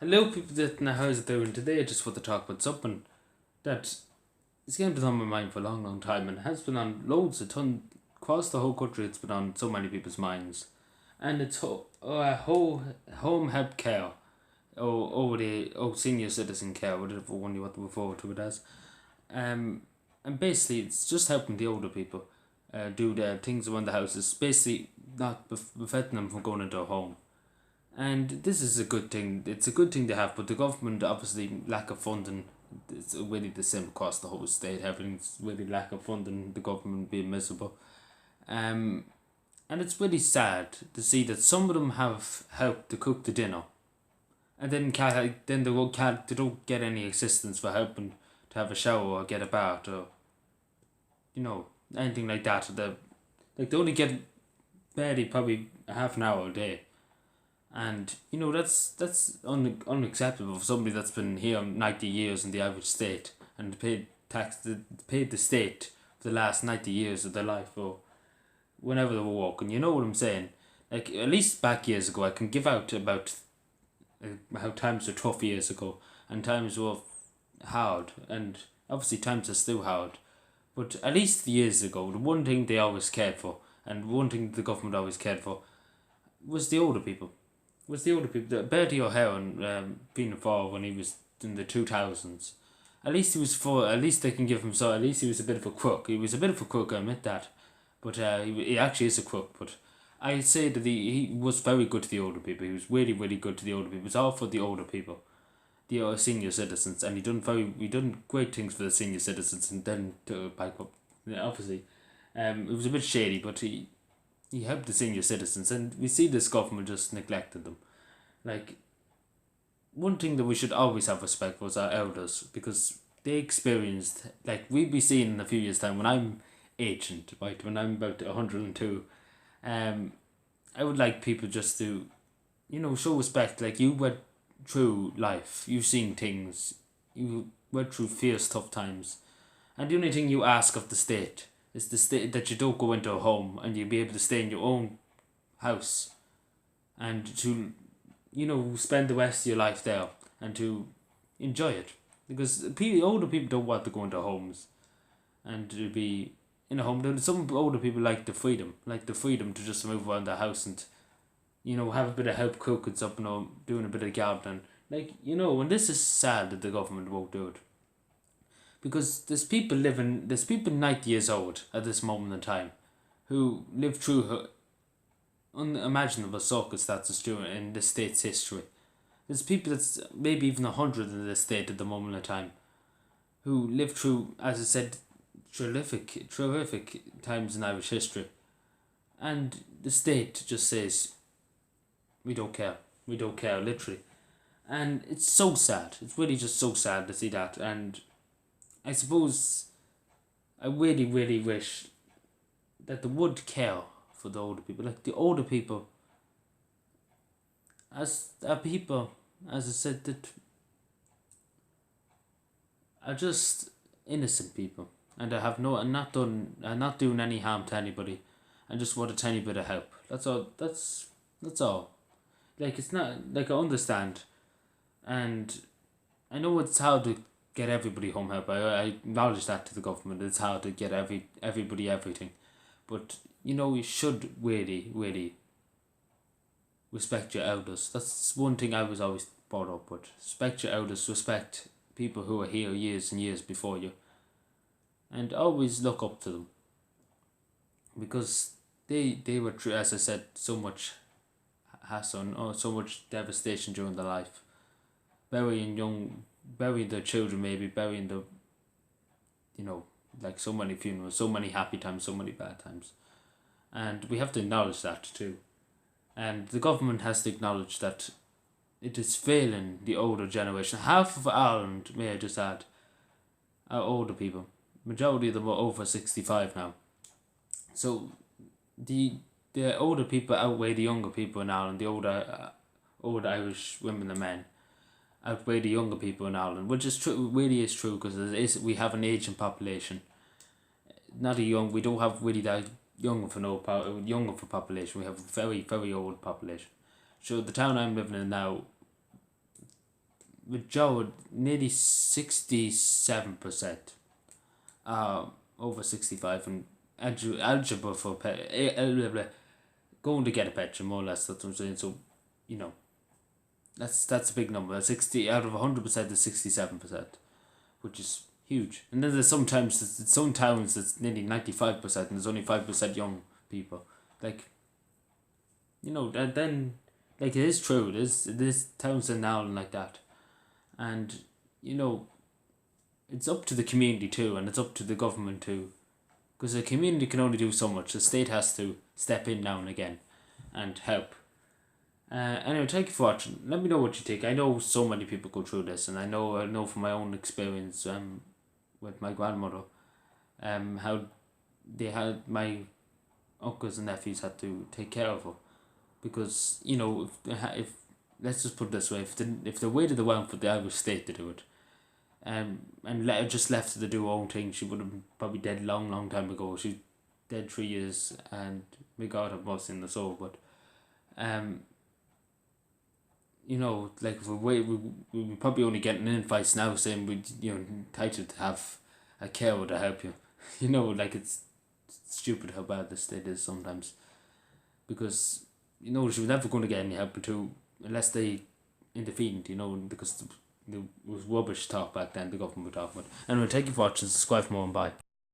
Hello, people that know how's it doing today. I just want to talk about something that is going to be on my mind for a long, long time and has been on across the whole country. It's been on so many people's minds, and it's home help care, senior citizen care, whatever one you want to refer to it as. Um, and basically it's just helping the older people, do their things around the house. It's basically not preventing them from going into a home. And this is a good thing. It's a good thing to have, but the government obviously lack of funding. It's really the same across the whole state. Everything's really lack of funding. The government being miserable. Um, and it's really sad to see that some of them have helped to cook the dinner, and then they don't get any assistance for helping to have a shower or get a bath or anything like that. They only get barely probably a half an hour a day, and that's unacceptable for somebody that's been here 90 years in the average state and paid the state for the last 90 years of their life or whenever they were working. You know what I'm saying? Like, at least back years ago, I can give out about how times were tough years ago and times were hard, and obviously times are still hard. But at least years ago, the one thing they always cared for, and one thing the government always cared for, was the older people. Was the older people. Bertie O'Haron, being involved when he was in the 2000s. At least he was for. At least they can give him so. At least he was a bit of a crook. He was a bit of a crook, I admit that, but he actually is a crook. But I say that he was very good to the older people. He was really, really good to the older people. It was all for the older people, the senior citizens, and he done great things for the senior citizens, and then to back up, obviously, it was a bit shady, but he helped the senior citizens, and we see this government just neglected them. Like, one thing that we should always have respect for is our elders, because they experienced, like, we'll be seeing in a few years' time when I'm ancient, right, when I'm about 102. um, I would like people just to, show respect. Like, you went through life, you've seen things, you went through fierce, tough times, and the only thing you ask of the state is the state that you don't go into a home and you be able to stay in your own house and to spend the rest of your life there and to enjoy it, because older people don't want to go into homes and to be in a home. Some older people like the freedom to just move around the house and have a bit of help cooking something or doing a bit of gardening. Like, and this is sad that the government won't do it, because there's people 90 years old at this moment in time who lived through unimaginable circumstances during in the state's history. There's people that's maybe even 100 in the state at the moment in time who lived through, as I said, terrific times in Irish history. And the state just says, we don't care. We don't care, literally. And it's so sad. It's really just so sad to see that. And I suppose I really, really wish that they would care for the older people. Like, the older people, as are people, as I said, that are just innocent people, and I have no, I'm not doing any harm to anybody, and just want a tiny bit of help. That's all. That's all. Like, it's not like, I understand, and I know it's hard to get everybody home help. I acknowledge that to the government. It's hard to get everybody everything, but you should really, really respect your elders. That's one thing I was always brought up with. Respect your elders. Respect people who are here years and years before you, and always look up to them, because they were through, as I said, so much hassle or so much devastation during their life, burying their children, maybe burying the, like, so many funerals, so many happy times, so many bad times, and we have to acknowledge that too. And the government has to acknowledge that it is failing the older generation. Half of Ireland, may I just add, are older people. Majority of them are over 65 now. So the older people outweigh the younger people in Ireland. The older Irish women and men outweigh the younger people in Ireland, which is true. Really is true, because we have an aging population. Not a young. We don't have really that younger for population. We have a very, very old population. So the town I'm living in now, with Joe, nearly 67%. Over 65 and eligible for going to get a pension, more or less. That's what I'm saying. So, you know, that's a big number. 60 out of 100% is 67%, which is huge. And then there's some towns that's nearly 95%, and there's only 5% young people. Like, you know, and then like it is true. It is towns in Ireland like that, and you know, it's up to the community too, and it's up to the government too, because the community can only do so much. The state has to step in now and again, and help. Anyway, thank you for watching. Let me know what you think. I know so many people go through this, and I know from my own experience with my grandmother, how they had my uncles and nephews had to take care of her, because you know if let's just put it this way, if they waited around for the Irish state to do it, and let her just left her to do her own thing, she would have been probably dead long time ago. She's dead 3 years, and may God have mercy on the soul. But you know, like if we probably only getting invites now saying we entitled to have a carer to help you. You know, like it's stupid how bad the state is sometimes, because you know she was never going to get any help unless they intervened. You know, because there was rubbish talk back then the government were talking about. Anyway, thank you for watching. Subscribe for more and bye.